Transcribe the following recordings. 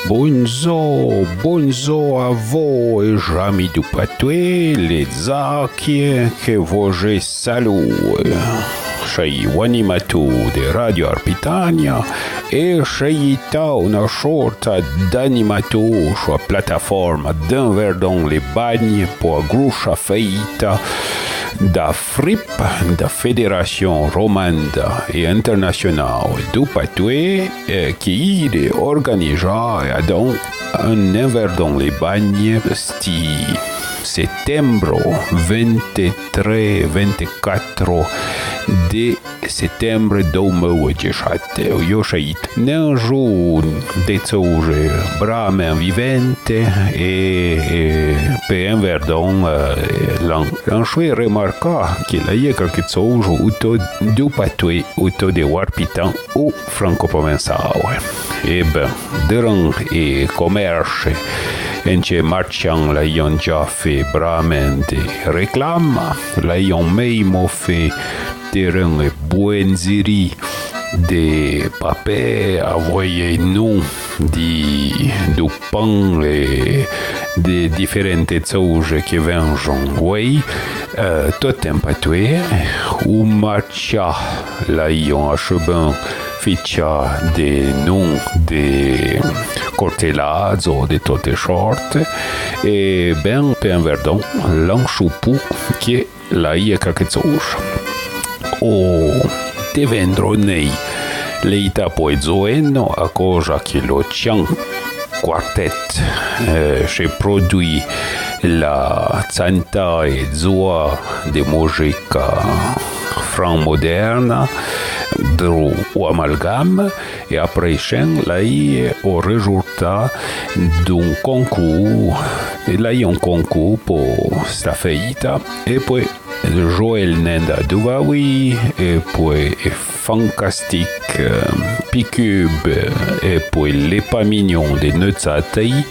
Bonzo a voi, Jami du Patue, le zacchie che voce salue. Sei animato di Radio Arpitania e sei una sorta d'animato sulla piattaforma d'un Verdon le Bagni per groscia feita da FRIP, da Fédération Romande et Internationale du Patoué, qui organise donc un Verdon les Bagnes sti settembre 23-24 de settembre 2017. Io șeit neanjou de țouge bramen vivente e pe un Verdon l'anșui remarca che la ieca che țouge uto du Patoué uto de Warpitan u franco-provençal. E ben, dărân e comerce în ce marcian la ion già fe bramen de reclama, la ion mei mo fe terrain e buenziri de pape avoie nu du pan e de diferente țouge che vengon uei tot în Patoué u marcia la ion așuben ficcia de nu de cortelazo de toate sorte e ben pe un Verdon l'anșupu che la ieca che țouge o te vendro nei leita poezoeno a cosa che lo cian quartet se produi la zanta e zoa de musica franc-moderna dru o amalgame e aprecen lai o rezulta d'un concours e lai un concours po sta feita e poi Joël Nenda Duvawi e poi Fantastic Picube e poi Les Mignon de Neuzatei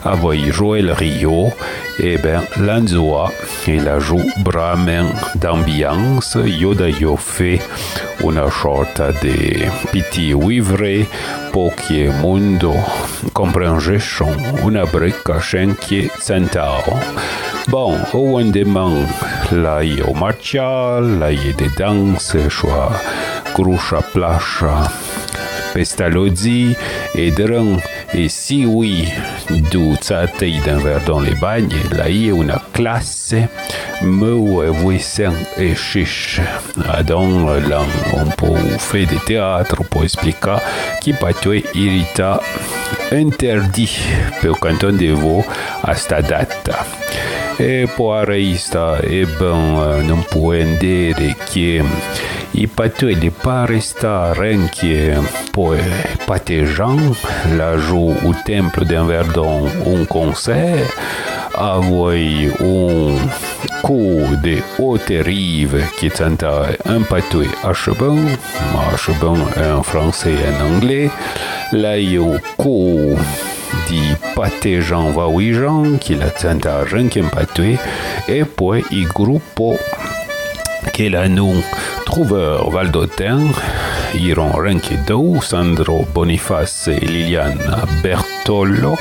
avoi Joël Rio e ben l'anzoa e la joue bramen d'ambiance io fe una sorta de piti vivre pochi mondo comprengesson una brecca schenche centao. Bon, o undeman la io marcial, la io de danse, șoa grușa plașa pestalozzi e dărân e si ui du țatei d'un Verdon les Bagnes, la io una classe meu voisen e șiș. Adon lan on peut fe de teatru, po explica chi Patoué irita interdit pe o canton de Vaud a sta data. E poare ista e ben non può endere che i Patoué de pare sta renche poi patejan la joue au temple d'un Verdon un concert a voi un coup de haute rive qui tenta un Patoué achebon en français et en anglais la yo coup di patejan vaouijan qui la tenta renche en Patoué e poi i gruppo che la nu Trouveur Valdotin iron renche dou Sandro Boniface e Liliana Bertollo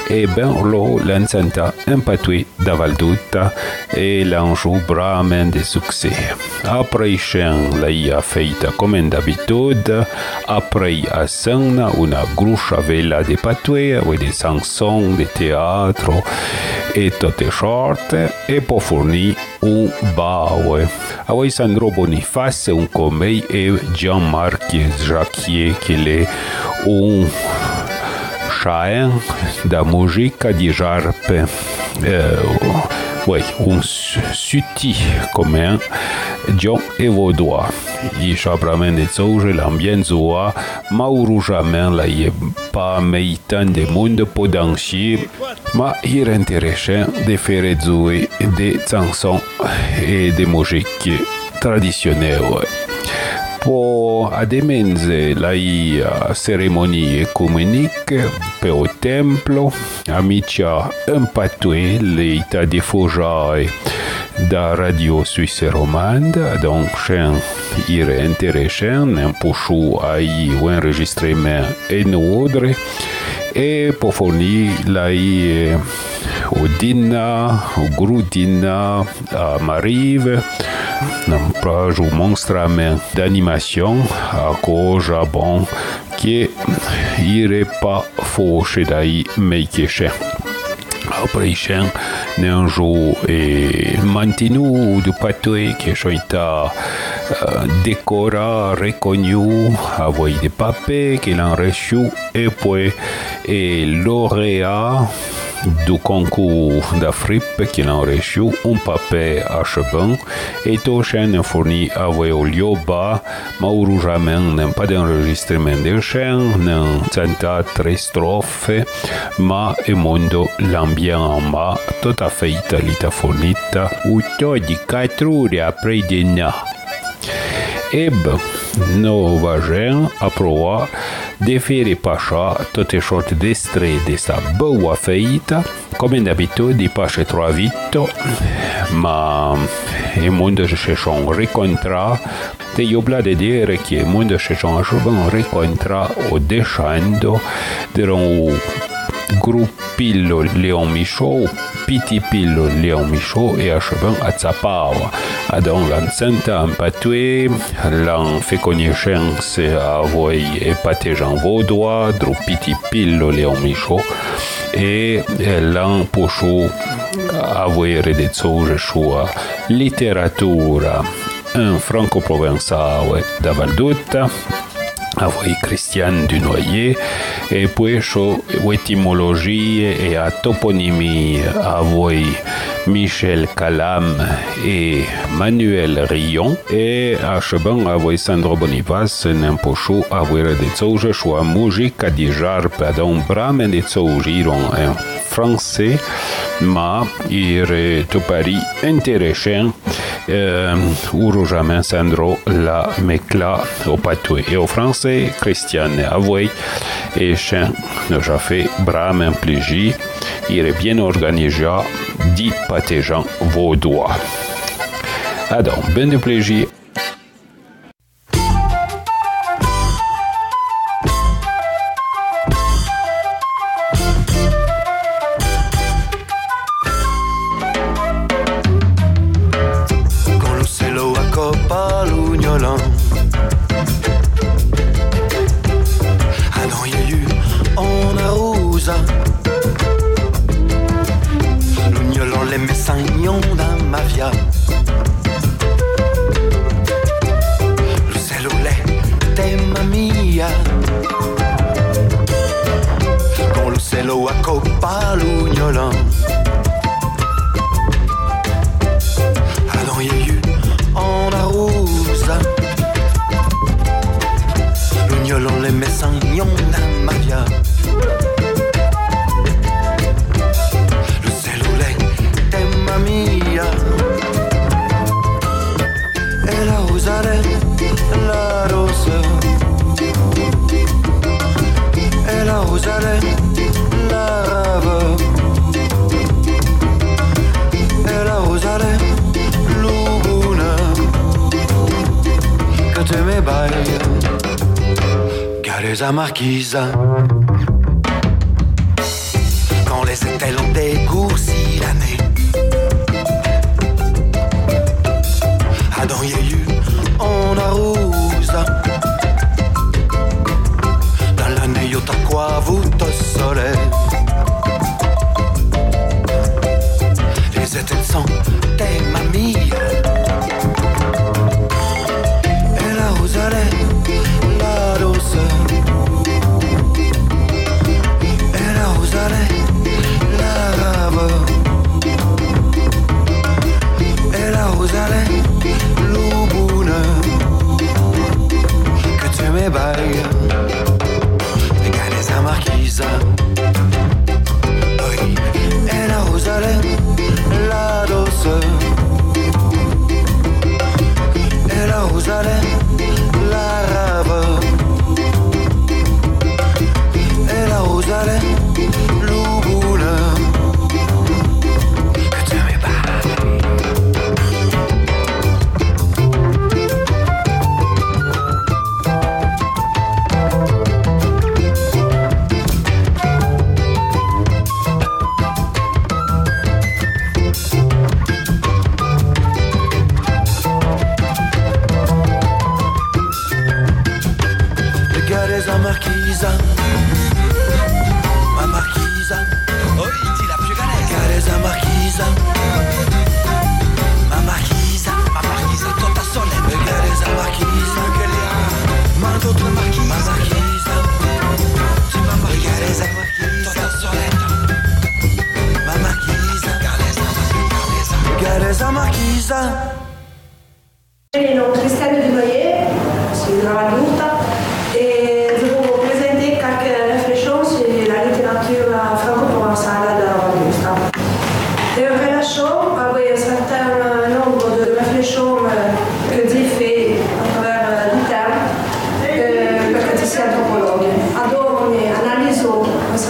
e ben lo l'ancenta en Patoué da Valduta e l'anjou bramen de succès. Après chen la ia feita come d'habitude, après a sena una grușa vela de Patoué o de chanson, de teatro e toate sorte e po forni un baue. Avoi Sandro Boniface un comei e Jean-Marc Jacquier che le un chain da musica di jarpe un suti come John e Vaudois i șabramen de țouge l'ambienzoa mauru jamen la e pa meitan de monde podanshi ma ir interessen de ferezui de chanson e de musique traditionnelle. Po ademenze la ceremonie ecumenique pe o templo, amicia în Patoué leita de fojae da Radio Suisse Romande, donc chen ire interessen, en pușu ai o enregistrement en odre, e pour fournir lai au Dina, au Gru Dina, à Marive, un plage ou monstre d'animation à cause bon qui irait pas fauché d'ailleurs mais qui est après chen un jour et mantenu du patoué qui est décora reconnu avec des papiers qu'il en reçu et puis et lauréat du concours d'Afrique qui a reçu un papier à cheveux et tout chaîne fourni avec au Lioba, Mauro jamais n'a pas d'enregistrement de chaîne, n'a tenta tres strophes, ma e mondo l'ambiance en bas, tout à fait italita fornita, ou tout di 4 ore après dîner. Eb, no vagem aprova de faire passer toutes les sortes d'extraits de sa boa feita, comme d'habitude, il passe trop vite, mais il monde cherche un rencontre, et il y a de dire que le monde cherche un rencontre au descendo d'un gruppillo Leon Michaud, Piti Pillo Leon Michaud et achevant à Zapao. Donc, l'enceinte en patué, l'en fait connaissance à voi et pâté Jean Vaudois, du Piti Pillo Leon Michaud, et l'en pochou à voi redezzo sua littérature en franco-provençale da Valduta, avec Christian Dunoyer, et puis sur l'étymologie et la toponymie avec Michel Calam et Manuel Rion, et à Cheban avec Sandro Bonivas, n'importe avec des choses sur la musique à dijar, pardon, Brahman des choses en français, mais il est tout pari intéressant. Urujament Sandro la mecla au patoué et au français Christian Avoy et chien ne j'ai fait Brahman Plégi il est bien organisé dit patégeant vaudois. Alors ben de Plégi. Marquise, quand les étels ont dégourci l'année, Adam Yehu en arrose, dans l'année yota quoi vous te soleil, les étels sont des mamies, et la rose la douceur. Regarde sa marquise, oui, et la Rosalée, la douceur, et la Rosalée, la rave, et la Rosalée, l'ouboune, que tu me bailles.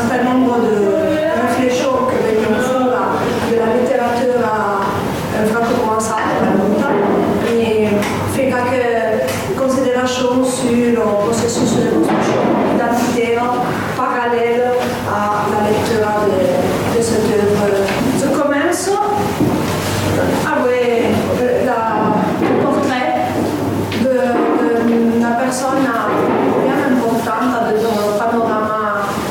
certain nombre de réflexions che vengono fuori della letteratura franco-provençale, e fait quelques considérations sur le processus de construction identitaire parallèle à la lecture de cette œuvre. Je commence avec le portrait de la personne bien importante dans le panorama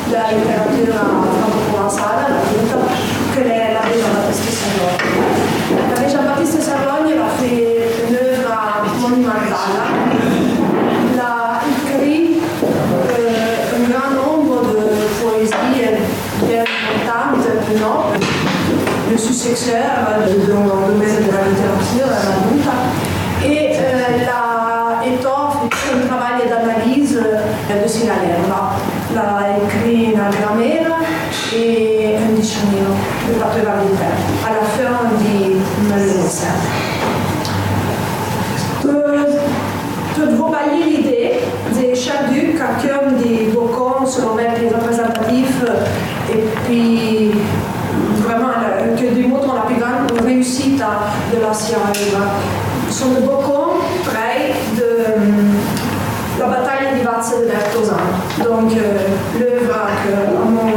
de la littérature franco-provençale, que est l'abbé Jean-Baptiste Serlogne. L'abbé Jean-Baptiste Serlogne a fait une œuvre monumentale. Il a écrit un grand nombre de poésies bien importantes, nobles. Le successeur dans le domaine de la littérature, la Bunta, et la étoffe un travail d'analyse de Sinalerva. Il a écrit une grammaire et un dictionnaire de particolarités à la fin du 1900. Vous voyez l'idée des Charduc comme des bocons sur les représentatifs et puis vraiment que démontrent la plus grande réussite de la science. Ce sont des bocons près de la bataille de Vatze de Bertozan. Donc l'œuvre que mon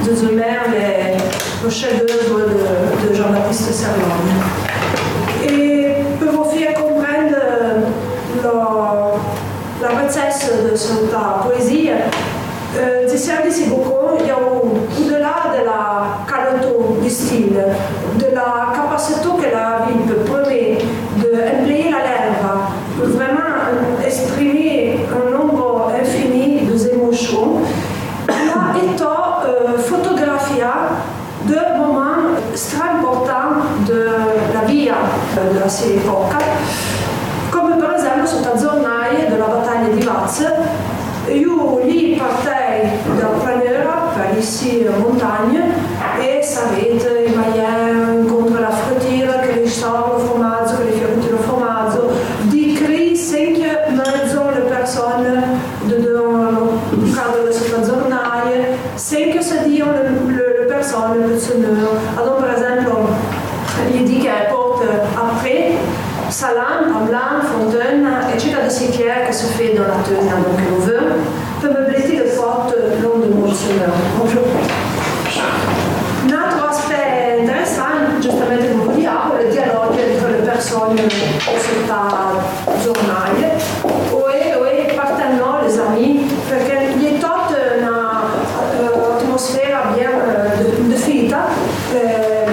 Zeumer est le chef-d'œuvre de Jean-Baptiste Serlogne. Et pour vous faire comprendre la richesse de cette poésie, des services beaucoup, il y a au-delà de la qualité du style, de la capacité que la vie peut prendre d'employer la lèvre pour vraiment exprimer un nombre infini d'émotions, il a été photographié de moments très importants de la vie de la série époque, comme par exemple cette journée de la bataille de Vatze. Io lì partei da Planera per ici in montagna e sapete i magliari incontro la fruttiera che le stavo il formaggio, che le fioriti il formaggio, di cri sempre mezzo le persone del cadro di questa giornata, sempre se dicono le persone del Signore. Allora per esempio gli dico che porte après Salam, Pamlan, Fontaine, etc. de ces pierres qui se fait dans la tenue, donc on veut, peut meubler le porte long de mon Seigneur. Bonjour. Un autre aspect intéressant, justement, che vous vogliamo, è il dialogo entre le personnes de cette journée et partant les amis, perché gli è tutta un'atmosfera bien de fête,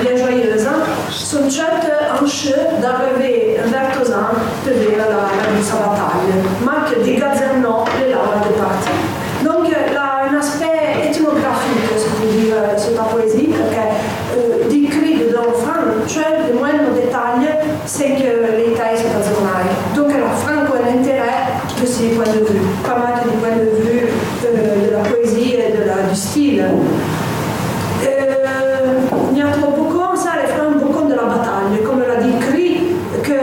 bien joyeuse. Sono certo anche d'arrivare a Bertozan per vedere la sa battaglia, ma che di Gazernò le lava de parti. Donc il y a un aspect ethnographique, si on peut dire, sur la poésie, perché décrit dedans cioè le moindres détails, c'est que les tailles sont azionali. Donc la franco è l'intérêt de ces points de vue, pas mal du point de vue de la poésie et du style. Il y a beaucoup ça, les francs beaucoup de la bataille, comme l'a dit Cri, que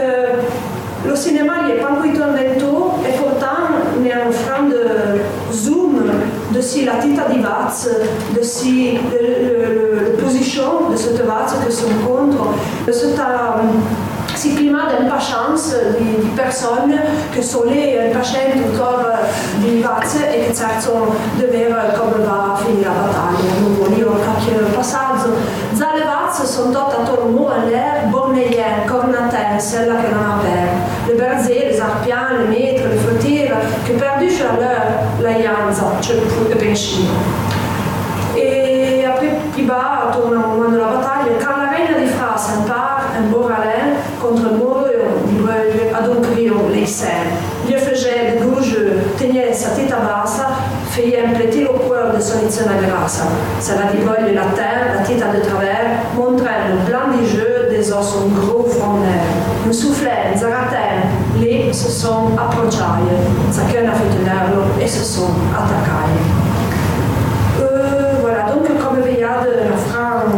le cinéma n'est pas encore inventato et pourtant il y a un franc de zoom de si la tita di Vatze, de si la position de cette Vatze que se rencontre, de ce climat d'impatience di persone che sono lì impatienti ancora di Vatze e che cercano di vedere come va a finire la battaglia. Non voglio qualche passaggio. Già le Vatze sono tutte attorno all'air, borneliere, cornatelle, celle che non ha per. Le berziere, le arpiane, le metre, le fruttiere, che perduce a loro la ianza, cioè il pensiero. E più bas, attorno al momento della battaglia, quand la reina di Fra s'empare un beau ralin contre le mur ad un crio les serres. Io faisais de gauche, tenait sa tête bassa, faisait impléter le cœur de son itzena grassa. Ça va divoile la terre, la tête de travers, montrait le blanc des jeux des os en gros front d'air. Un soufflet, un zaratin, les se sont approchés. Chacun a fait un air et se sont attaqués. Voilà, donc comme veillade, la France,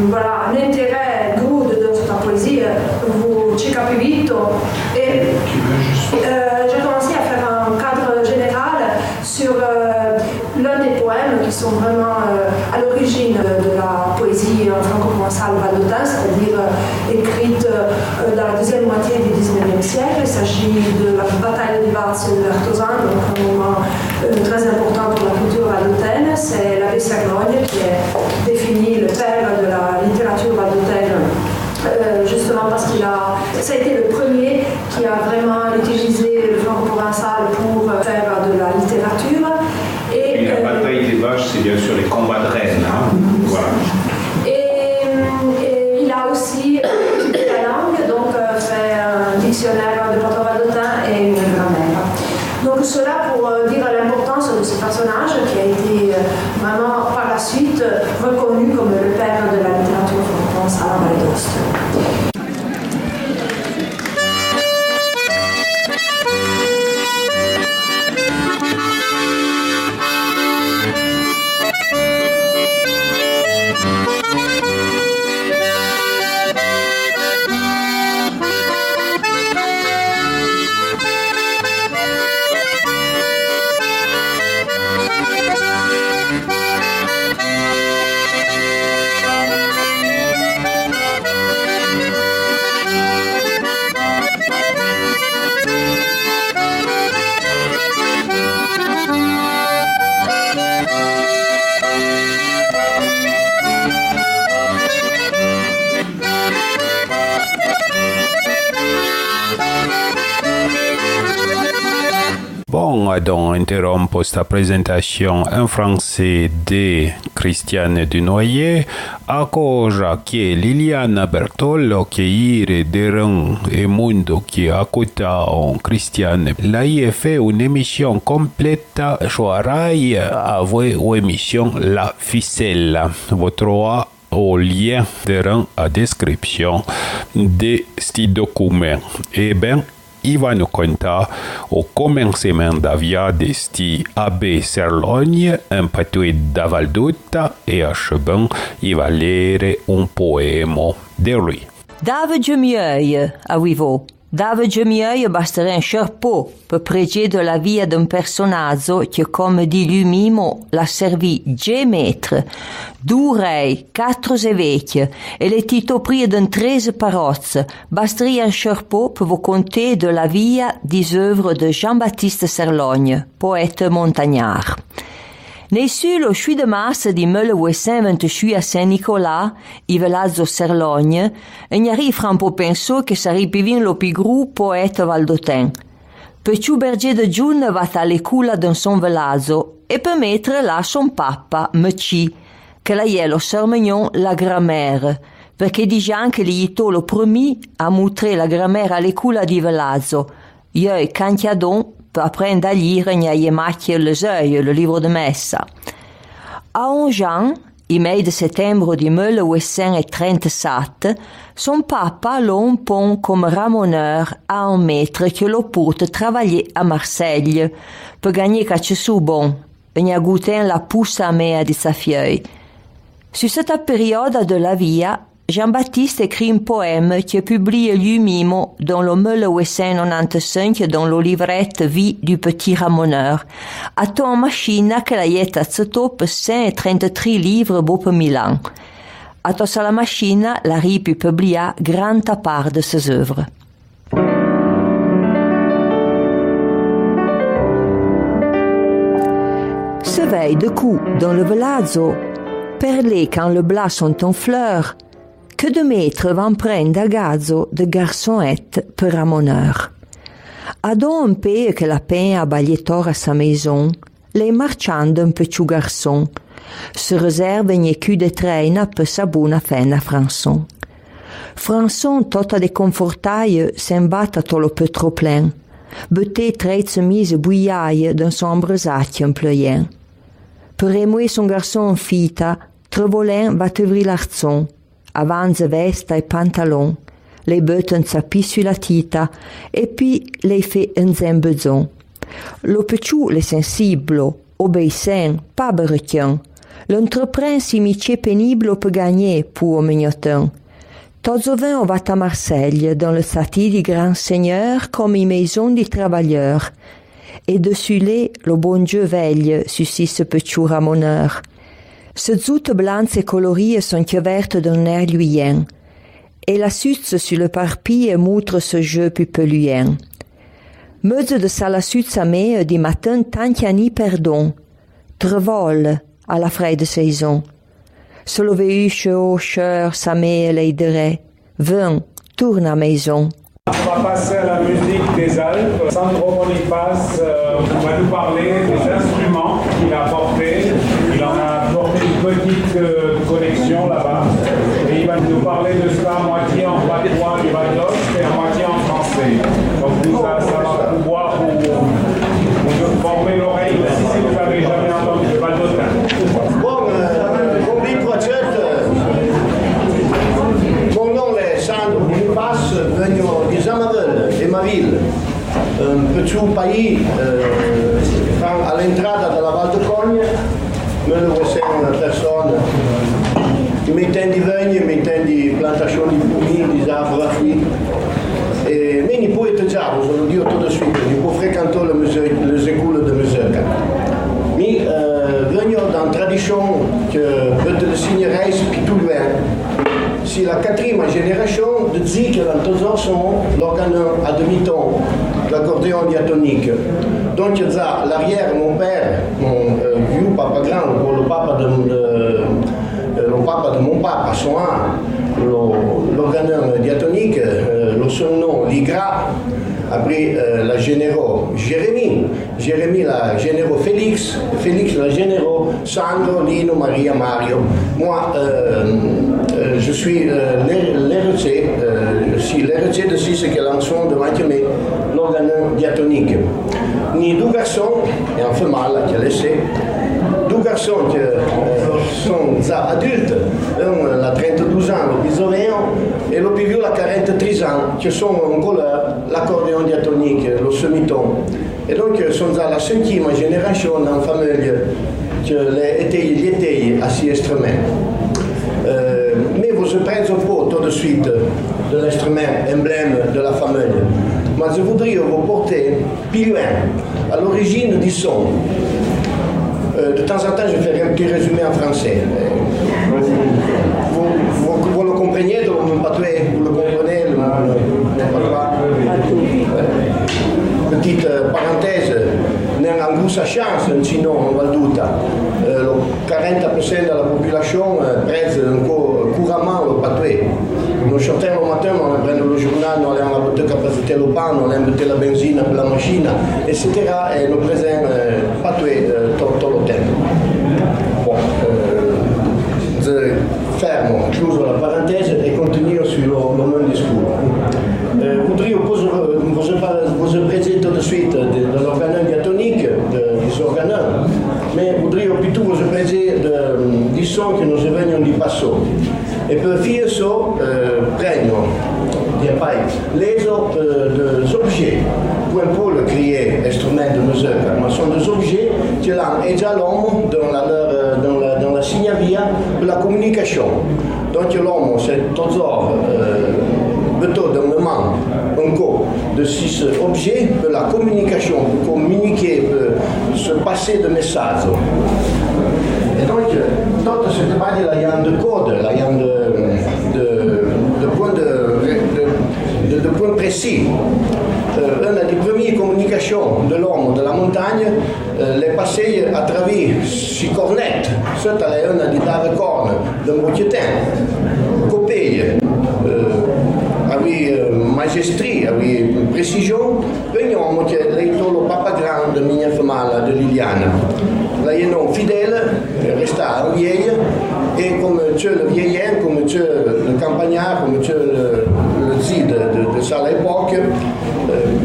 voilà, un intérêt gros de cette poésie, vous ci capito, et j'ai commencé à faire un cadre général sur l'un des poèmes qui sont vraiment à l'origine de la poésie franco-provençale valdotin, c'est-à-dire écrite dans la deuxième moitié du XIXe siècle. Il s'agit de la bataille de Vals et de Vertozan, donc un moment très important pour la culture valdotaine. C'est l'abbé Sagrogne qui est défini le père de la littérature valdotaine. Justement parce ça a été le premier qui a vraiment utilisé le franco-provençal pour faire de la littérature. Et la bataille des vaches, c'est bien sûr les combats de reines. Hein. Voilà. Et il a aussi étudié la langue, donc fait un dictionnaire de proto-valdotin et une grammaire. Donc cela pour dire l'importance de ce personnage qui a été vraiment par la suite reconnu comme le père de la littérature franco-provençale à Val d'Aoste. Bon, donc interrompo sta presentazione in français di Christiane Dunoyer, a cosa che Liliana Bertollo, che ieri deran e mondo che accontano Christiane, lei fait un'émission complète sur Rai avec l'émission La Ficelle. Vous trouvez au lien dans la description de ce document. Eh bien, il va nous conter au commencement d'avia de sti abbé Serlogne, un patouille d'Avaldutta, et à Chebin, il va lire un poème de lui. David mieux, avevo. David mieux basterait un chapeau per pregare de la via d'un personaggio che, come dit lui-même, l'a servi 10 maîtres, 2 rei, 4 évêques, et les titolo pris d'un 13 parozze. Basterait un chapeau pour vous conter de la via des œuvres de Jean-Baptiste Serlogne, poète montagnard. Nessu lo 8 de mars di 1828 a Saint-Nicolas, i Velazzo Serlogne, e gnari Franco pensò che sarebbe bien lo più gru poeta valdotin. Peciù Berger de Giun va alle cula d'un son Velazzo e per mettere là son papa, Meci, che la ielo sermignon la grammaire, perché dijan che gli ito lo premi a montrer la grammaire alle cula di Velazzo. Io e Cantiadon apprendre à lire Gnaie Macchie les Œils, le livre de messa. A 11 ans, il mai de septembre di 1837, son papa l'on pon comme ramoneur à un maître qui le porte travailler à Marseille pour gagner quelque chose bon. Il a goûté la pousse amère de sa fille. Sur cette période de la vie, Jean-Baptiste écrit un poème qui est publié lui-même dans le 1895 dans le livrette Vie du petit ramoneur, à ton machine que la yetta top 133 livres beau per Milan. À ton la machine, la ripi publia grande part de ses œuvres. Se veille de coup dans le Velazzo, perlé quand le blas sont en fleurs, que de maîtres van prendre à gazzo de garçonnette per ramoneur. Adon un peu que la peine a bagliettor à sa maison, les marchands d'un petit garçon, se réserve un écu de traîne per sa buona fena Françon. Françon tota de confortaille s'embatta tot le peu trop plein, beté 13 mise bouillaille dans son embresacchio en pleurant. Per émouer son garçon en fita, trevolin va tevri l'arzon, avanza vesta e pantalon, les button s'appuie sur la tita, et puis les fait un zembezon. Le petit, le sensible, obéissant, pas berequin, l'entreprend si métier pénible peut gagner pour mignotin. Tots on va à Marseille, dans le sati du grand seigneur comme une maison des travailleurs, et dessus les, le bon Dieu veille sur ce petit ramoneur. Ces zoutes blanches et colorées sont couvertes d'un air luyant, et la suite sur le parpille montre ce jeu pupelluant. Meuse de ça la suite sa mère du matin tant qu'Annie perdon, trevole à la fraide saison. Se lever au chœur sa mère l'aiderait, viens, tourne à maison. On va passer à la musique des Alpes. Sandro Boniface va nous parler des instruments qu'il a apportés. Il en a apporté une petite collection là-bas. Et il va nous parler de ça à moitié en patois du Val d'Ost et à moitié en français. Donc tout ça, ça va pouvoir vous former l'oreille aussi si vous n'avez jamais entendu le Val d'Ost. Mon nom est Sandro Boniface, vengo di Samavel, di ma ville, un petit pays all'entrata della Val de Cogne. Noi siamo una persona che mi intendi vegni, mi intendi plantazioni di pomini, di arbres qui. Et mais il peut être déjà, je le dis tout de suite, il peut fréquenter les écoles de musique. Mais venons dans une tradition que peut le signerait puis tout loin. C'est la quatrième génération de dire que dans tous les sont l'organe à demi-ton, l'accordéon diatonique. Donc l'arrière, mon père, mon vieux papa grand, le papa de mon papa, son l'organe diatonique, le son nom, l'Igra. Après la généraux Jérémy la généraux Félix la généraux Sandro, Lino, Maria, Mario. Moi, je suis l'héritier de ce que l'ensemble de Mathieu, l'organe diatonique. Ni deux garçons, et un femelle qui a laissé, deux garçons qui sont adultes, un a 32 ans, le 19 ans, et le plus vieux a 43 ans, qui sont en couleur, l'accordéon diatonique, le semi-ton. Et donc, sont à la 5e génération dans la famille qui était à ces instruments. Mais vous ne prenez pas tout de suite de l'instrument emblème de la famille. Mais je voudrais vous porter plus loin, à l'origine du son. De temps en temps, je fais un petit résumé en français. Vous le comprenez, vous le comprenez, petite parenthèse, nella grossa chance, sinon on va douter. 40% della popolazione prende couramment le patois. Nous sortons le matin, on prend le journal, on a la bouteille capacité le pain, on a la benzine pour la machine, etc. Et nous prenons patois tout le temps. Bon, je ferme, close la parenthèse et continue sur le même discours. Je voudrais vous présenter tout de suite de l'organe diatonique, des organes, mais je voudrais plutôt vous présenter du son que nous venons du passé. Et pour faire ça, prenons les objets pour un peu le crier instrument de musique, mais sont des objets qui ont déjà l'homme dans la signavia de la communication. Donc l'homme, c'est toujours plutôt dans le moment de ces objets de la communication, pour communiquer, pour se passer de messages. Et donc, tout ce débat, il y a de code, il y a de points précis. Une des premières communications de l'homme de la montagne est passée à travers ces cornettes. C'est une des daves cornes d'un bouquetin, copie, avec magistrie, avec précision. Veniamo che lei le papa grand de mia femelle, de Liliane. Lei est non fidèle, resta vieille, et comme tu le vieillard, comme tu le campagnard, comme tu le dit de sa époque,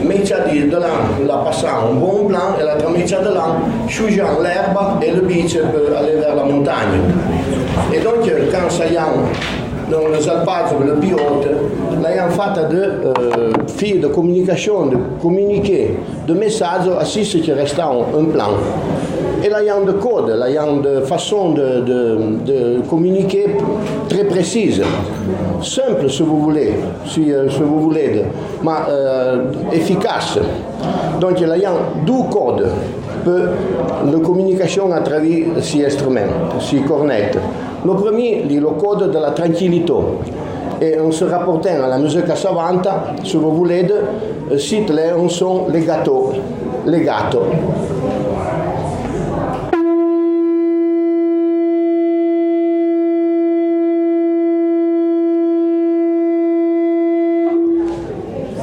métier de l'an, la passant un bon plan, et l'autre métier de l'an, changeant l'herbe et le biche peut aller vers la montagne. Et donc, quand ça y est, dans les alpages, le pilote, là, il y a un fait de filles de communication, de communiquer, de messages à ceux qui restent un plan. Et là, il y a un code, là, il y a une façon de communiquer très précise, simple si vous voulez, mais efficace. Donc, il y a deux codes pour la communication à travers ces instruments, ces cornettes. Le premier, c'est le code de la tranquillité. Et en se rapportant à la musique savante, si vous voulez, cite un son legato.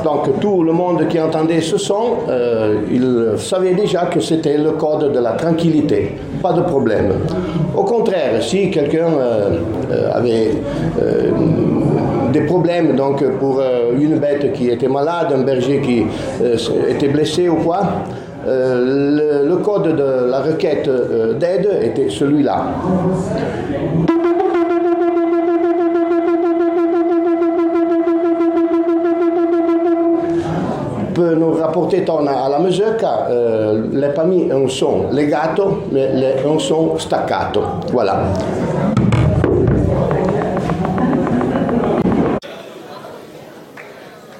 Donc tout le monde qui entendait ce son, il savait déjà que c'était le code de la tranquillité, pas de problème. Au contraire, si quelqu'un avait des problèmes donc pour une bête qui était malade, un berger qui était blessé ou quoi, le code de la requête d'aide était celui-là. Per nous rapporter à la musique, l'ai pas mis un son legato, mais un son staccato. Voilà.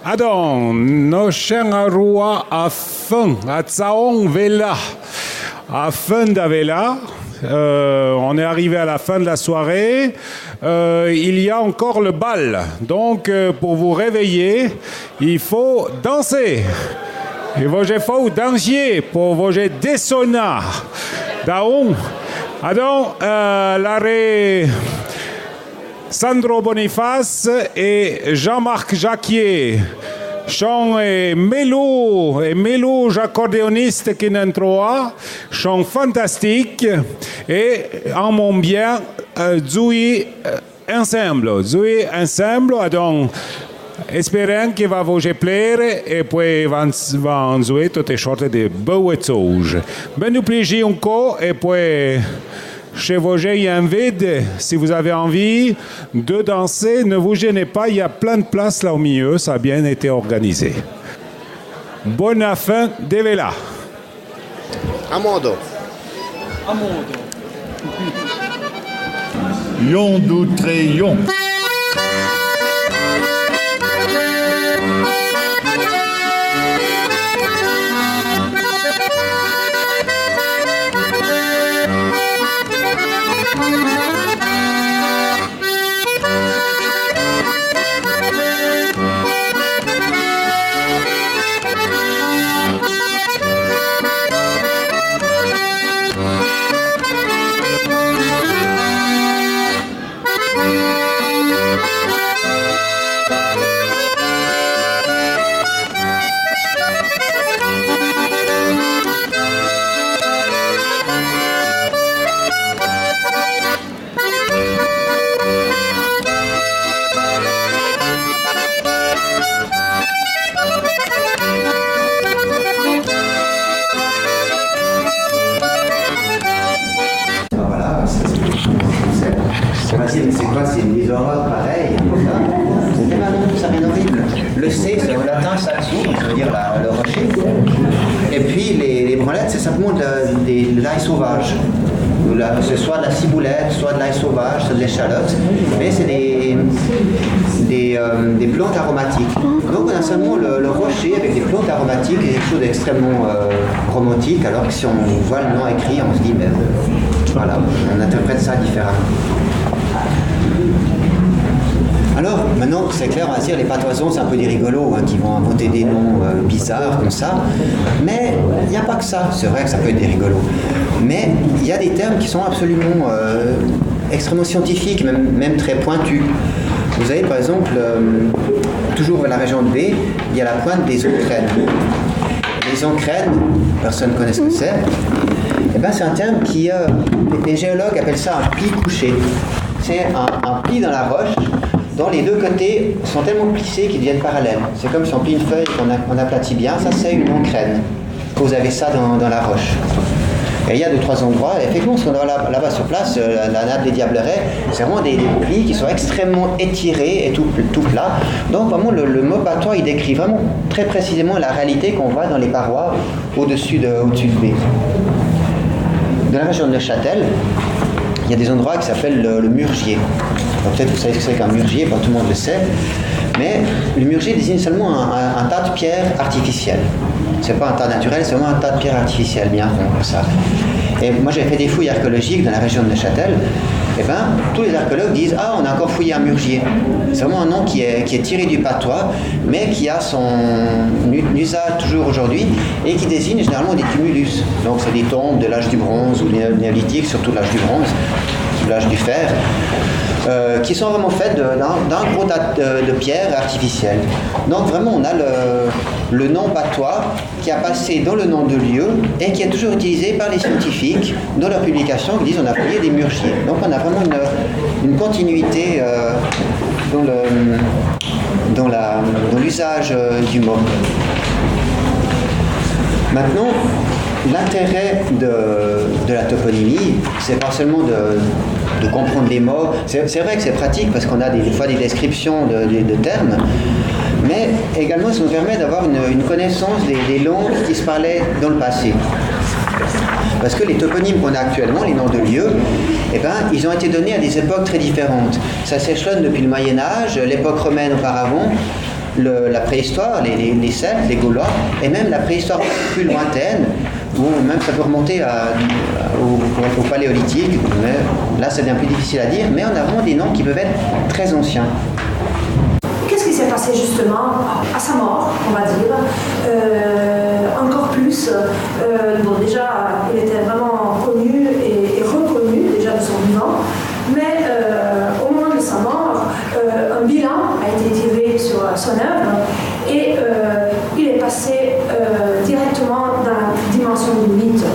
Adon, no Shenarua a fin, a Tsaong Vela, a fin d'Avela. On est arrivé à la fin de la soirée. Il y a encore le bal. Donc, pour vous réveiller, il faut danser. Il faut danser pour vous descendre. Daon, adon, l'arrêt Sandro Boniface et Jean-Marc Jacquier. Chant et Melo, accordéoniste qui n'entroa, chant fantastique et en mon bien, Zoui ensemble, donc espérons qu'il va vous plaire et puis va jouer toutes les sortes de beaux choses. Ben nous plaisir encore et puis chez vous, il y a un vide. Si vous avez envie de danser, ne vous gênez pas. Il y a plein de places là au milieu. Ça a bien été organisé. Bonne fin de Vela. A modo. Yon du Treillon. Mais c'est quoi? C'est des horreurs pareilles. Ça rien horrible. Le C, c'est au latin satsu, ça veut dire le rocher. Et puis les branlettes, c'est simplement de l'ail sauvage. C'est soit de la ciboulette, soit de l'ail sauvage, soit de l'échalote. Mais c'est des plantes aromatiques. Donc on a seulement le rocher avec des plantes aromatiques et quelque chose d'extrêmement romantique, alors que si on voit le nom écrit, on se dit, mais voilà, on interprète ça différemment. Alors, maintenant, c'est clair, on va dire, les patoisons, c'est un peu des rigolos qui vont inventer des noms bizarres comme ça. Mais il n'y a pas que ça. C'est vrai que ça peut être des rigolos. Mais il y a des termes qui sont absolument extrêmement scientifiques, même très pointus. Vous avez, par exemple, toujours vers la région de B, il y a la pointe des entraînes. Les entraînes, personne ne connaît ce que c'est. Eh ben, c'est un terme qui, les géologues appellent ça un pli couché. C'est un pli dans la roche dont les deux côtés sont tellement plissés qu'ils deviennent parallèles. C'est comme si on plie une feuille et qu'on aplatit bien. Ça, c'est une entraîne. Vous avez ça dans la roche. Et il y a 2-3 endroits, et effectivement, ce qu'on a là-bas sur place, la nappe des Diablerets, c'est vraiment des plis qui sont extrêmement étirés et tout plat. Donc vraiment, le mot patois, il décrit vraiment très précisément la réalité qu'on voit dans les parois au-dessus de B. Dans la région de Neuchâtel, il y a des endroits qui s'appellent le murgier. Peut-être que vous savez ce que c'est qu'un murgier, pas tout le monde le sait. Mais le murgier désigne seulement un tas de pierres artificielles. C'est pas un tas naturel, c'est vraiment un tas de pierres artificielles, bien rond comme ça. Et moi j'ai fait des fouilles archéologiques dans la région de Neuchâtel. Et bien, tous les archéologues disent « Ah, on a encore fouillé un murgier ». C'est vraiment un nom qui est tiré du patois, mais qui a son usage toujours aujourd'hui et qui désigne généralement des tumulus. Donc c'est des tombes de l'âge du bronze ou néolithique, surtout l'âge du bronze, ou l'âge du fer, qui sont vraiment faites d'un gros tas de pierres artificielles. Donc vraiment, on a le nom patois qui a passé dans le nom de lieu et qui est toujours utilisé par les scientifiques dans leurs publications qui disent on a fouillé des murgiers. Donc on a vraiment une continuité dans l'usage du mot. Maintenant, l'intérêt de la toponymie, c'est pas seulement de comprendre les mots. C'est vrai que c'est pratique parce qu'on a des fois des descriptions de termes, mais également ça nous permet d'avoir une connaissance des langues qui se parlaient dans le passé. Parce que les toponymes qu'on a actuellement, les noms de lieux, eh ben, ils ont été donnés à des époques très différentes. Ça s'échelonne depuis le Moyen-Âge, l'époque romaine auparavant, la préhistoire, les Celtes, les Gaulois, et même la préhistoire plus lointaine, où même ça peut remonter au paléolithique, mais là ça devient plus difficile à dire, mais on a vraiment des noms qui peuvent être très anciens. Qu'est-ce qui s'est passé justement à sa mort, on va dire, encore plus, bon déjà il était vraiment connu et reconnu déjà de son vivant, mais au moment de sa mort, un bilan a été tiré sur son œuvre et il est passé directement dans la dimension du mythe.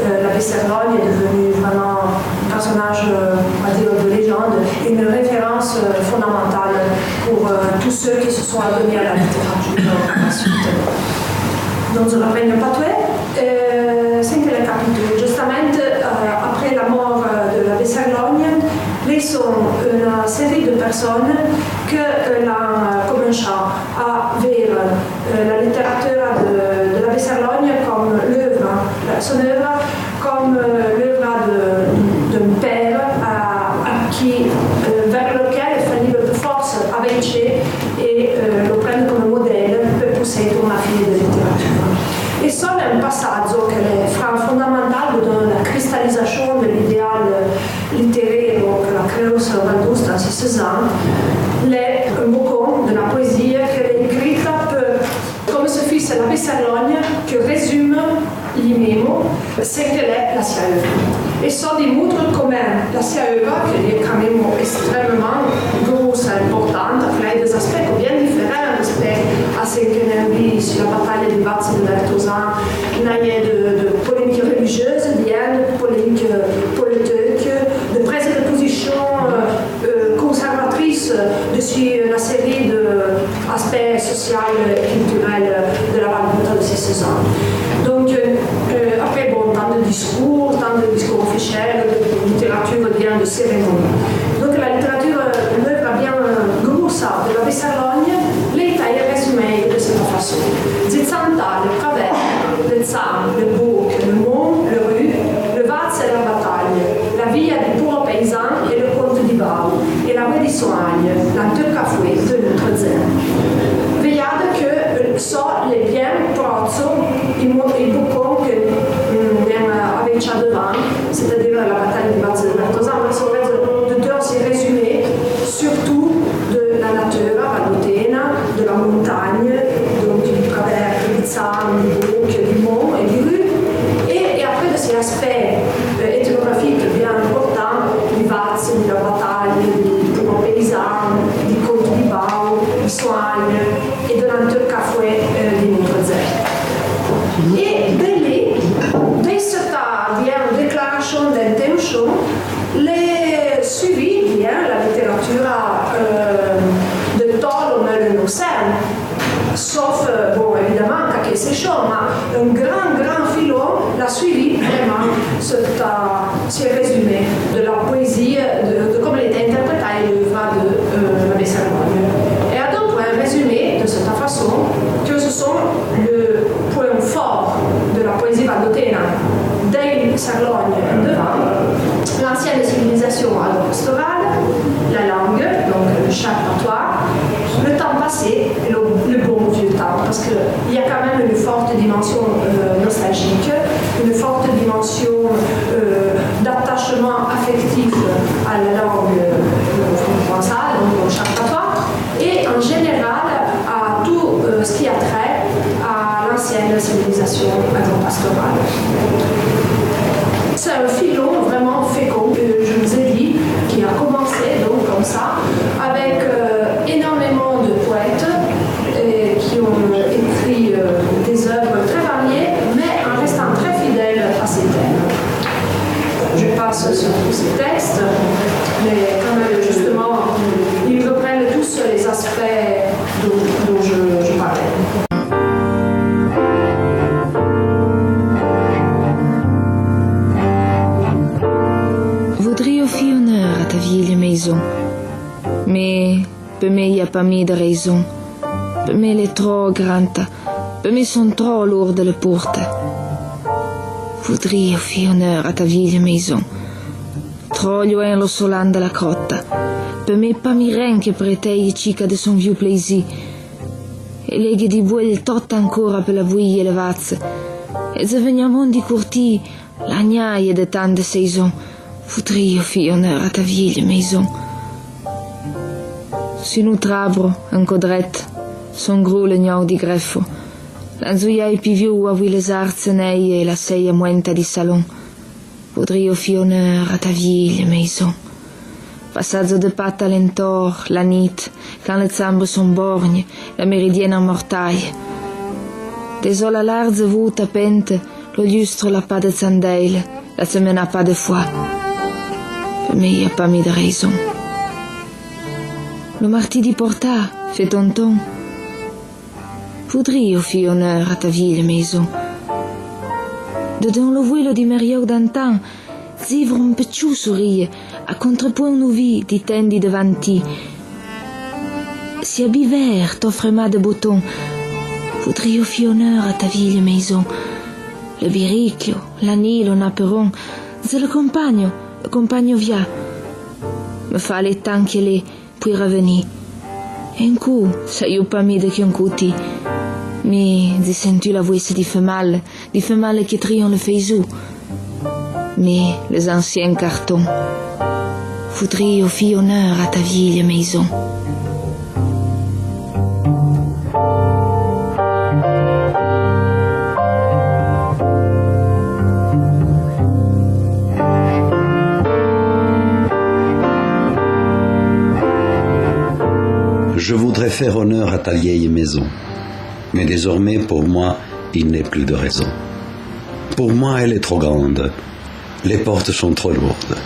L'abbé Serlogne est devenu vraiment un personnage, on va dire, de légende, une référence fondamentale pour tous ceux qui se sont adonnés à la littérature ensuite. Non solo regno Patois, sempre nel capitolo, giustamente après la mort de l'abbé Serlogne, ils sont une série de personnes qui ont commencé à voir la littérature de l'abbé Serlogne comme son œuvre comme l'œuvre d'un père vers lequel il fallait de force avancer et le prendre comme modèle pour pousser una fille de littérature. Et ça, è un passaggio che è fondamentale dans la cristallisation de l'idéal littéraire que la création Valdosta si Cézanne, è un bouquin de la poésie che è écrita come se fosse l'abbé Serlogne che résume lui-même ce qu'est la sua œuvre. Et ça démontre comment la sua œuvre, qui est quand même extrêmement grosse et importante, a des aspects bien différents à ce qu'on a vu sur la bataille de Vaz de Vertozan. Il y a de polémiques religieuses, bien de polémiques politiques, de prise de position conservatrice dessus la série d'aspects sociaux et culturels de la Valdosta de ces saisons. Donc, après, bon, tant de discours officiels, de littérature bien de cérémonie. Donc, la littérature, l'œuvre bien grosse de l'abbé Serlogne, l'État est résumé de cette façon. Zitzanta, le travers, le Zan, le bouc, le mont, le rue, le Vaz et la bataille, la vie du pauvre paysan et le conte di Bau, et la rue di Soagne, l'antiocafoué de notre zen. Vediate che so le bien prozzo il bouquin che avait déjà devant, c'est-à-dire la bataille de Vaz de Vertozan, mais c'est de ces résumés, surtout de la nature valdotena, de la montagne, donc du travers du Zan, du bouc, du mont et du rue, et après de ces aspects ethnographiques bien importants, du Vaz, de la bataille, du pauvre paysan, du conte di Bau, du Soagne et de l'antiocafoué di Montrezet. Et dès cette déclaration d'intention, les suivi bien la littérature de Tolomel et Lucerne, sauf, bon, évidemment, Cachet-Séchon, mais un grand filon l'a suivi vraiment ce résumé de la poésie, de comment elle était interprétée l'œuvre de l'abbé Serlogne. Et a donc un résumé de cette façon que ce sont le point fort de la poésie valdotena dei Serlogne affectif à la langue provençale, donc au charpatois, et en général à tout ce qui a trait à l'ancienne civilisation agropastorale. C'est un filon vraiment fécond, je vous ai dit, qui a commencé donc comme ça, avec énormément de poètes qui ont écrit des œuvres très variées, mais en restant très fidèles à ces thèmes. Je passe sur tous ces textes, mais quand même, justement, ils reprennent tous les aspects dont je parlais. Voudrais offrir honneur à ta vieille maison, mais pour moi, il n'y a pas mis de raison. Pour moi, elle est trop grande, pour moi, sont trop lourdes les portes. Voudrais offrir honneur à ta vieille maison, trop loin le solan de la crotte. Per me pas mi renche pretei cica de son vieux plaisir. E leghe di vuol tot ancora per la vuille e le vazze. E se veniamo di curti la gnaie de tante saison. Voudrais offrir honneur à ta vieille maison. Si nous trabro, un codret, son gros le gnau di greffo. L'anzuiai più viu a les arzeneie e la seia muenta di salon. Voudrais offrir honneur à ta vieille maison. Passaggio de pâte à l'entor, la nuit, quand les zambres sont borgnes, la méridienne en mortaille. Des ola large voûte pente, le lustre la pas de sandale, la semaine a pas de foi. Mais il n'y a pas mis de raison. Le marti di porta, fait tonton. Voudrais offrir honneur à ta vieille maison. Dedans le vuelo di Meriau d'antan, zivre un petit sourire, a contrepoint nous vie di tendi davanti. Si à biver t'offre ma de boutons, voudrais offrir honneur à ta vieille maison. Le biricchio, l'anil, un aperon, c'est le compagno via. Me fa les temps qu'il est, puis revenir. Un coup, ça y a pas mis de qu'un couti. Mais j'ai senti la voix di femelle qui trient le faisou. Mais les anciens cartons. Voudrais offrir honneur à ta vieille maison. Je voudrais faire honneur à ta vieille maison, mais désormais pour moi il n'est plus de raison. Pour moi elle est trop grande, les portes sont trop lourdes.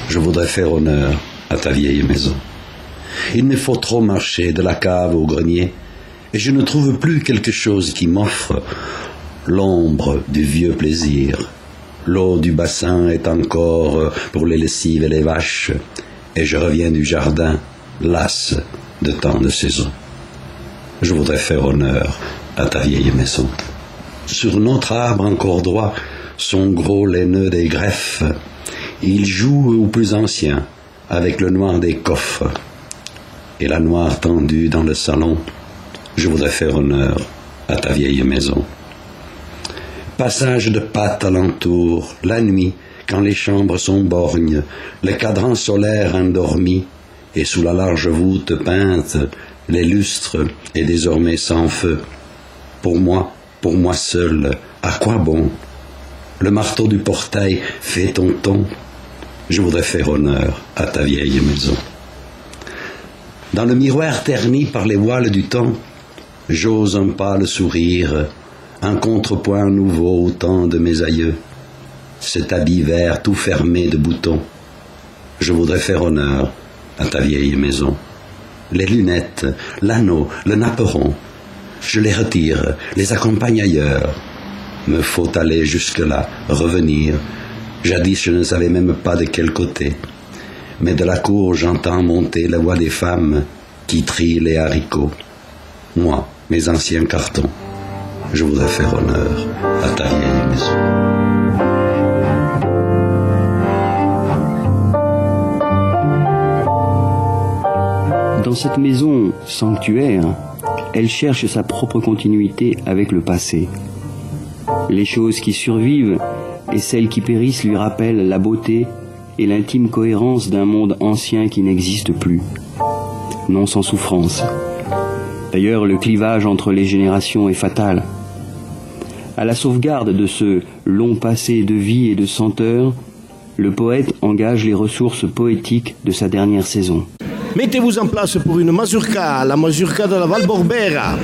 Je voudrais faire honneur à ta vieille maison. Il me faut trop marcher de la cave au grenier, et je ne trouve plus quelque chose qui m'offre l'ombre du vieux plaisir. L'eau du bassin est encore pour les lessives et les vaches, et je reviens du jardin, las de tant de saisons. Je voudrais faire honneur à ta vieille maison. Sur notre arbre encore droit sont gros les nœuds des greffes. Il joue au plus ancien avec le noir des coffres et la noire tendue dans le salon. Je voudrais faire honneur à ta vieille maison. Passage de pâte alentour, la nuit, quand les chambres sont borgnes, le cadran solaire endormi, et sous la large voûte peinte, les lustres est désormais sans feu. Pour moi seul, à quoi bon? Le marteau du portail fait tonton. Je voudrais faire honneur à ta vieille maison. Dans le miroir terni par les voiles du temps, j'ose un pâle sourire, un contrepoint nouveau au temps de mes aïeux. Cet habit vert tout fermé de boutons. Je voudrais faire honneur à ta vieille maison. Les lunettes, l'anneau, le napperon, je les retire, les accompagne ailleurs. Me faut aller jusque-là, revenir. Jadis, je ne savais même pas de quel côté. Mais de la cour, j'entends monter la voix des femmes qui trient les haricots. Moi, mes anciens cartons, je voudrais faire honneur à ta vieille maison. Dans cette maison sanctuaire, elle cherche sa propre continuité avec le passé. Les choses qui survivent et celles qui périssent lui rappellent la beauté et l'intime cohérence d'un monde ancien qui n'existe plus. Non sans souffrance. D'ailleurs, le clivage entre les générations est fatal. À la sauvegarde de ce long passé de vie et de senteur, le poète engage les ressources poétiques de sa dernière saison. Mettez-vous en place pour une mazurka, la mazurka de la Val Borbera.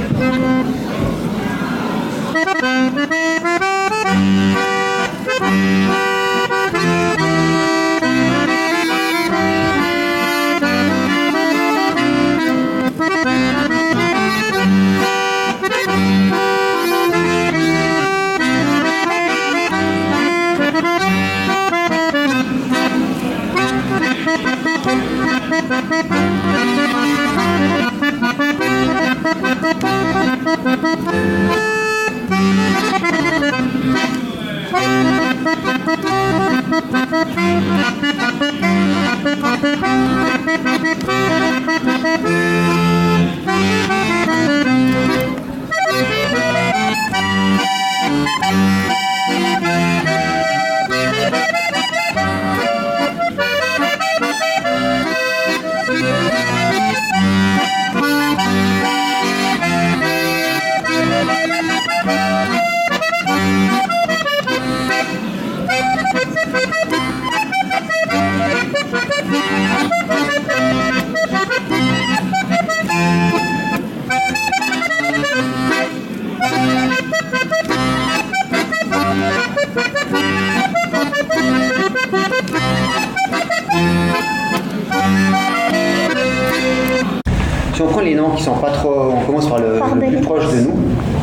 Si on prend les noms qui sont pas trop... On commence par le plus proche de nous.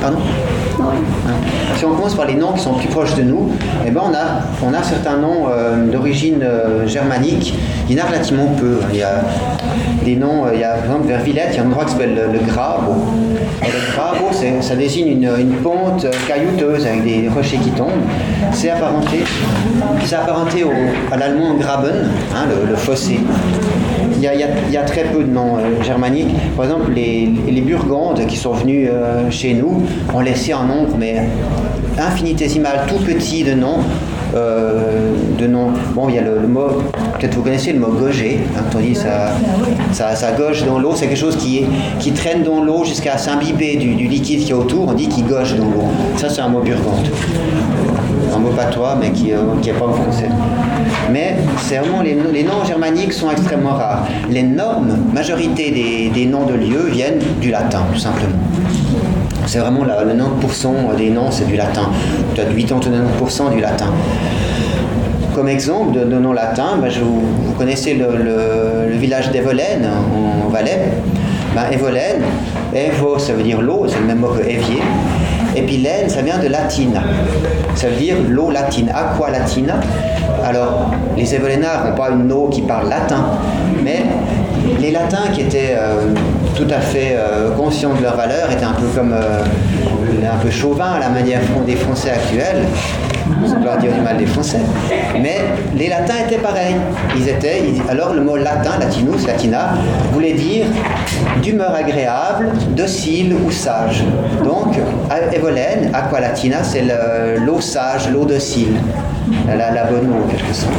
Pardon ? Si on commence par les noms qui sont plus proches de nous, eh ben on a certains noms d'origine germanique. Il y en a relativement peu. Il y a des noms, il y a par exemple vers Villette, il y a un endroit qui s'appelle le Grabo. Et le Grabo, ça désigne une pente caillouteuse avec des rochers qui tombent. C'est apparenté à l'allemand Graben, hein, le fossé. Il y a très peu de noms germaniques. Par exemple, les Burgondes qui sont venus chez nous ont laissé un nombre mais infinitésimal, tout petit de noms. Bon, il y a le mot, peut-être vous connaissez le mot goger, hein, quand on dit ça goge dans l'eau, c'est quelque chose qui traîne dans l'eau jusqu'à s'imbiber du liquide qui est autour, on dit qu'il goge dans l'eau. Ça, c'est un mot burgonde. Un mot patois, mais qui n'est pas en français. Mais c'est vraiment les noms germaniques sont extrêmement rares. L'énorme majorité des noms de lieux viennent du latin, tout simplement. C'est vraiment le 90% des noms, c'est du latin. Peut-être 89% du latin. Comme exemple de noms latins, vous connaissez le village d'Evolène, en Valais. Evolène, Evo, ça veut dire l'eau, c'est le même mot que évier. Et puis laine, ça vient de latina. Ça veut dire l'eau latine, aqua latina. Alors, les Evolénards n'ont pas une eau qui parle latin, mais les latins qui étaient tout à fait conscients de leur valeur étaient un peu comme un peu chauvins à la manière des Français actuels. On peut dire du mal des Français. Mais les latins étaient pareils. Alors le mot latin, latinus, latina, voulait dire d'humeur agréable, docile ou sage. Donc, Evolène, aqua latina, c'est l'eau sage, l'eau docile. La bonne eau, en quelque sorte.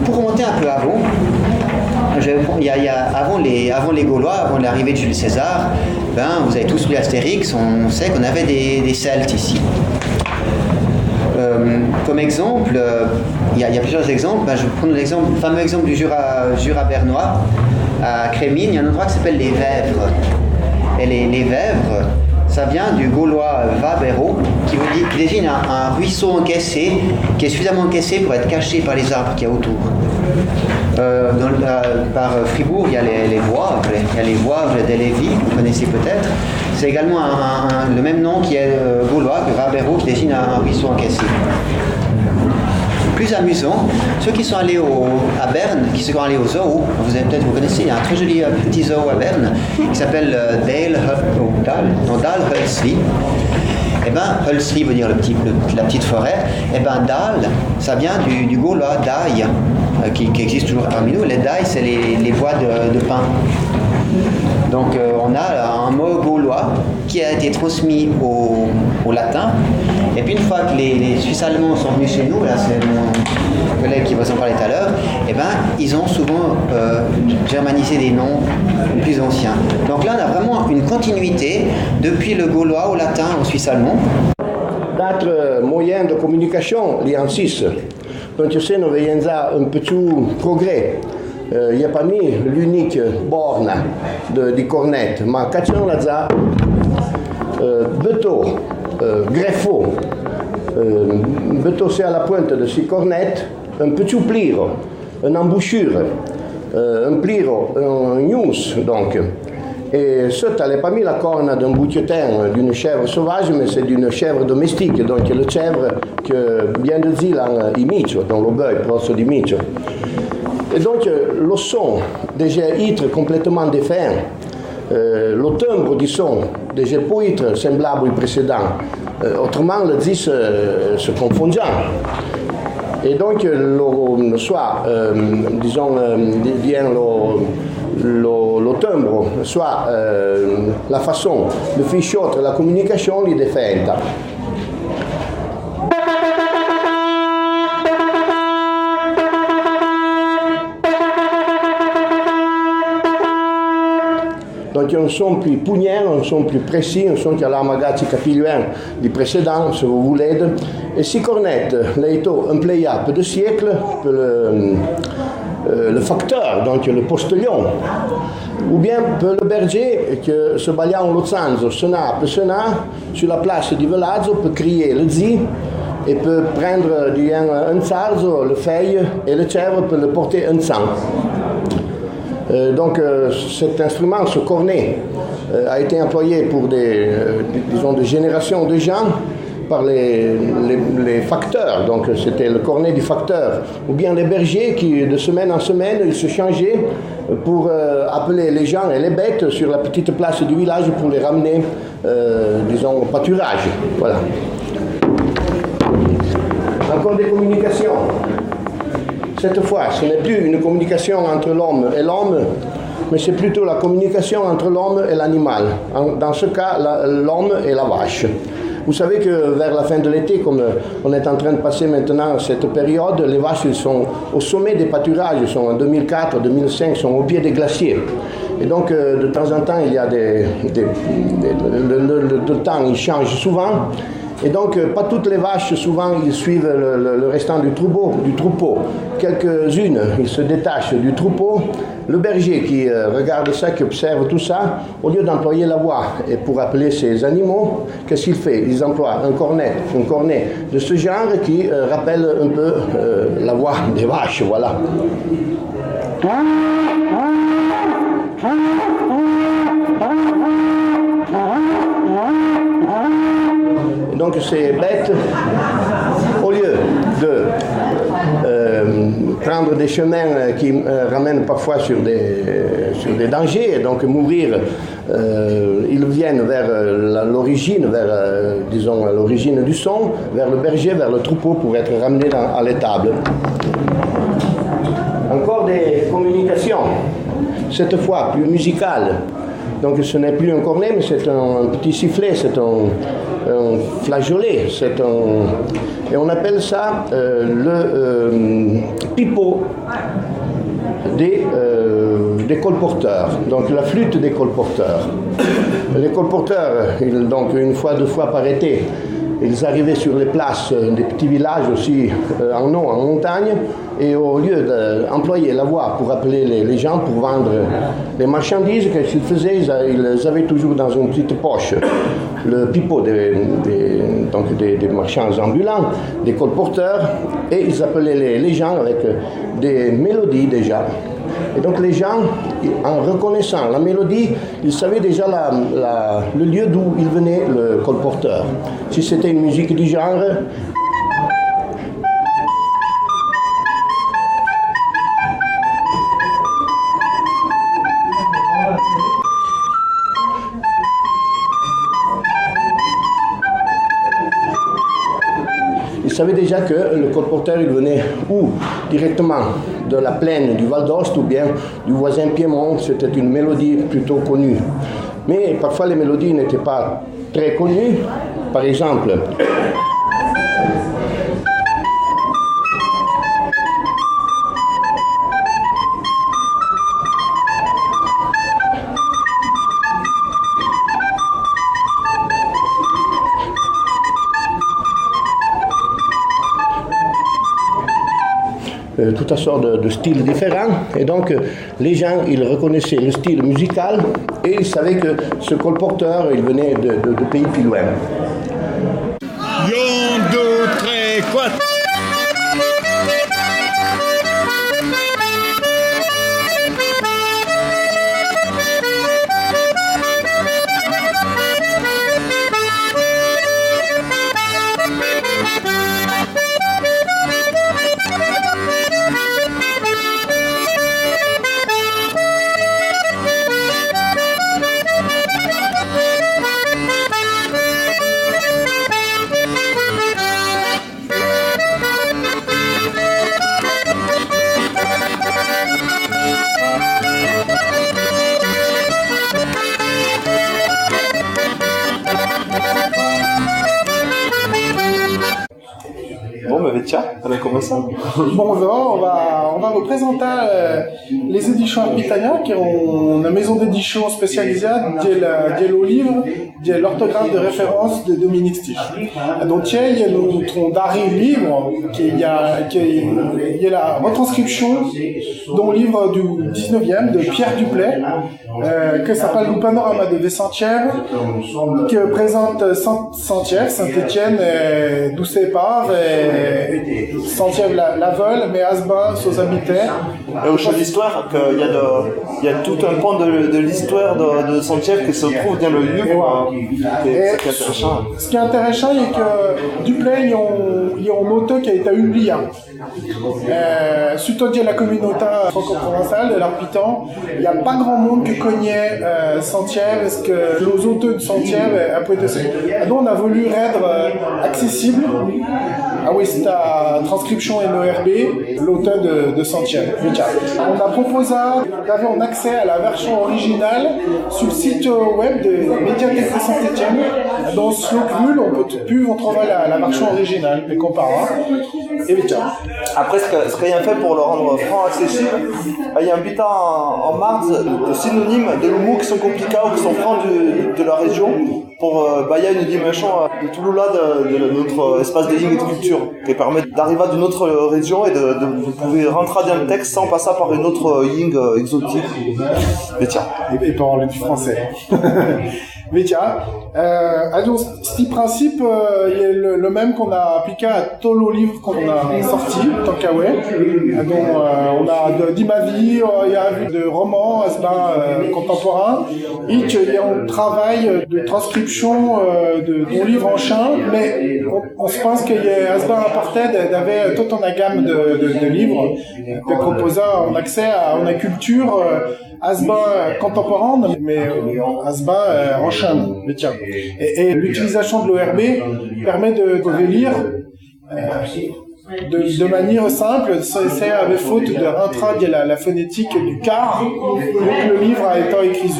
Pour remonter un peu avant, avant les Gaulois, avant l'arrivée de Jules César, vous avez tous lu Astérix, on sait qu'on avait des Celtes ici. Comme exemple, il y a plusieurs exemples. Je vais prendre le fameux exemple du Jura bernois. À Crémine, il y a un endroit qui s'appelle les Vèvres. Et les Vèvres, ça vient du gaulois vabero, qui désigne un ruisseau encaissé, qui est suffisamment encaissé pour être caché par les arbres qu'il y a autour. Par Fribourg, il y a les Voivres, des Lévis, vous connaissez peut-être. C'est également le même nom qui est gaulois que vabero, qui désigne un ruisseau encaissé. Plus amusant, ceux qui sont allés à Berne, qui sont allés au zoo, vous connaissez, il y a un très joli petit zoo à Berne qui s'appelle Dahl-Hölzli. Hölzli veut dire la petite forêt. Dahl, ça vient du gaulois Daille, qui existe toujours parmi nous. Les Dailles, c'est les bois de pin. Donc on a un mot gaulois qui a été transmis au latin Et puis une fois que les Suisses allemands sont venus chez nous, là c'est mon collègue qui va s'en parler tout à l'heure, eh ben, ils ont souvent germanisé des noms plus anciens. Donc là on a vraiment une continuité depuis le gaulois au latin au suisse allemand. D'autres moyens de communication, il y a en 6. Donc je sais, nous voyons un petit progrès. Il n'y a pas mis l'unique borne de cornette, mais quand on a ça, bateau, greffo, bateau c'est à la pointe de ces cornettes, un petit pliro, une embouchure, un pliro, un news donc. Et ça, tu n'avais pas mis la corne d'un bouquetin d'une chèvre sauvage, mais c'est d'une chèvre domestique, donc le chèvre que bien de dire in Micio, dans le bœuf, proche di Micio. Et donc le son déjà être complètement différent, le timbre du son déjà peut être semblable au précédent, autrement le dit se confondant. Et donc soit disons bien le timbre, soit la façon de faire sortir la communication est différente. Donc un son plus poignant, un son plus précis, un son qui a la magazine capillaire du précédent, si vous voulez. Et si cornette, l'auto employé peu de siècles, le facteur, donc le postillon, ou bien le berger que se bagliant l'autre sens, sonna sur la place du village, peut crier le zi et peut prendre un sarzo, le feuille et le chèvre peut le porter un sang. Donc cet instrument, ce cornet, a été employé pour des générations de gens par les facteurs, donc c'était le cornet du facteur, ou bien les bergers qui de semaine en semaine ils se changeaient pour appeler les gens et les bêtes sur la petite place du village pour les ramener au pâturage. Voilà. Encore des communications. Cette fois, ce n'est plus une communication entre l'homme et l'homme, mais c'est plutôt la communication entre l'homme et l'animal. Dans ce cas, l'homme et la vache. Vous savez que vers la fin de l'été, comme on est en train de passer maintenant cette période, les vaches ils sont au sommet des pâturages, ils sont en 2004, 2005, ils sont au pied des glaciers. Et donc de temps en temps, il y a le temps il change souvent. Et donc, pas toutes les vaches, souvent, ils suivent le restant du troupeau. Quelques-unes, ils se détachent du troupeau. Le berger qui regarde ça, qui observe tout ça, au lieu d'employer la voix et pour appeler ses animaux, qu'est-ce qu'il fait? Ils emploient un cornet de ce genre qui rappelle un peu la voix des vaches, voilà. Donc ces bêtes, au lieu de prendre des chemins qui ramènent parfois sur des dangers, et donc mourir, ils viennent vers l'origine, l'origine du son, vers le berger, vers le troupeau pour être ramenés à l'étable. Encore des communications, cette fois plus musicales. Donc ce n'est plus un cornet, mais c'est un petit sifflet, c'est un flageolet, et on appelle ça le pipeau des colporteurs, donc la flûte des colporteurs. Les colporteurs, donc une fois, 2 fois par été, ils arrivaient sur les places des petits villages aussi en eau, en montagne, et au lieu d'employer la voix pour appeler les gens, pour vendre les marchandises, qu'est-ce qu'ils faisaient? Ils avaient toujours dans une petite poche le pipeau des marchands ambulants, des colporteurs, et ils appelaient les gens avec des mélodies déjà. Et donc les gens, en reconnaissant la mélodie, ils savaient déjà le lieu d'où il venait le colporteur. Si c'était une musique du genre, ils savaient déjà que le colporteur il venait ou directement de la plaine du Val d'Ost ou bien du voisin Piémont, c'était une mélodie plutôt connue. Mais parfois les mélodies n'étaient pas très connues. Par exemple, toutes sortes de styles différents. Et donc, les gens, ils reconnaissaient le style musical et ils savaient que ce colporteur, il venait de pays plus loin. 1, 2, 3, 4. Bon, bah, tiens, on a commencé. Bonjour, on va vous présenter les éditions Arpitania, qui ont une maison d'édition spécialisée dans le livre, de l'orthographe de référence de Dominique Stich. Donc, il y a notre livre, qui y a la retranscription d'un livre du 19e de Pierre Duplay, qui s'appelle Le Panorama de Saint-Thièvre, qui présente Saint-Thièvre, Saint-Étienne, d'où c'est part, Saint-Thièvre la Vole, mais Asbin, aux habitants. Et au champ d'histoire, il y a tout un pan de l'histoire de Saint-Thièvre qui se trouve dans le livre. Ce qui est intéressant, c'est que Duplay, il y a un auteur qui a été oublié. Surtout dans la communauté franco-provençale de l'Arpitan, il n'y a pas grand monde qui connaît Saint-Thièvre, parce que les auteurs de Saint-Thièvre après de ça. Donc on a voulu rendre accessible à cette transcription NORB l'auteur de Saint-Thièvre. On a proposé d'avoir un accès à la version originale sur le site web de Médiathèque de Saint-Étienne. Dans ce locule, on trouve la version originale, les comparants. Et après, ce qu'il y a fait pour le rendre franc accessible, il y a un putain en marge de synonymes de l'humour qui sont compliqués ou qui sont francs de la région pour il y a une dimension de tout le là de notre espace de ligne et de culture qui permet d'arriver d'une autre région et de pouvoir rentrer dans le texte sans passer par une autre ligne exotique. Mais tiens. Et parler du français. Mais tiens, donc, ce principe il est le même qu'on a appliqué à tous les livres qu'on a sortis, tant qu'à donc, on a d'Imavi, il y a de romans, contemporains, et il y a un travail de transcription de livres en chien, mais on se pense qu'il y a Asbin Apartheid avait toute une gamme de livres qui proposaient un accès à une culture Asbin contemporaine, mais Asbin en chaîne. Et l'utilisation de l'ORB permet de lire de manière simple, c'est avec faute de rentrer la phonétique du quart, donc le livre a été écrit.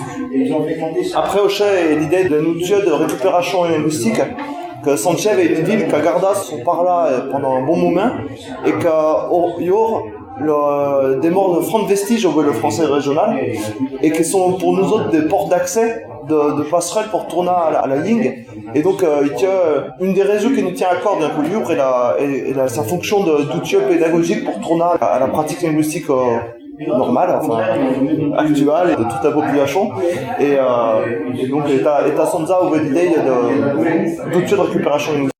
Après, au chai, l'idée de l'outil de récupération linguistique, que Saint-Thièvre est une ville qui a gardé son par-là pendant un bon moment, et qu'il y aura des morts de francs de vestiges au le français régional, et qui sont pour nous autres des portes d'accès, de passerelles pour tourner à la ligne. Et donc, il y a une des raisons qui nous tient à cœur d'un coup livre et sa fonction d'outil pédagogique pour tourner à la pratique linguistique normale, enfin actuelle de toute la population. Et donc, l'État Sanza ouvre l'idée d'outils de récupération linguistique.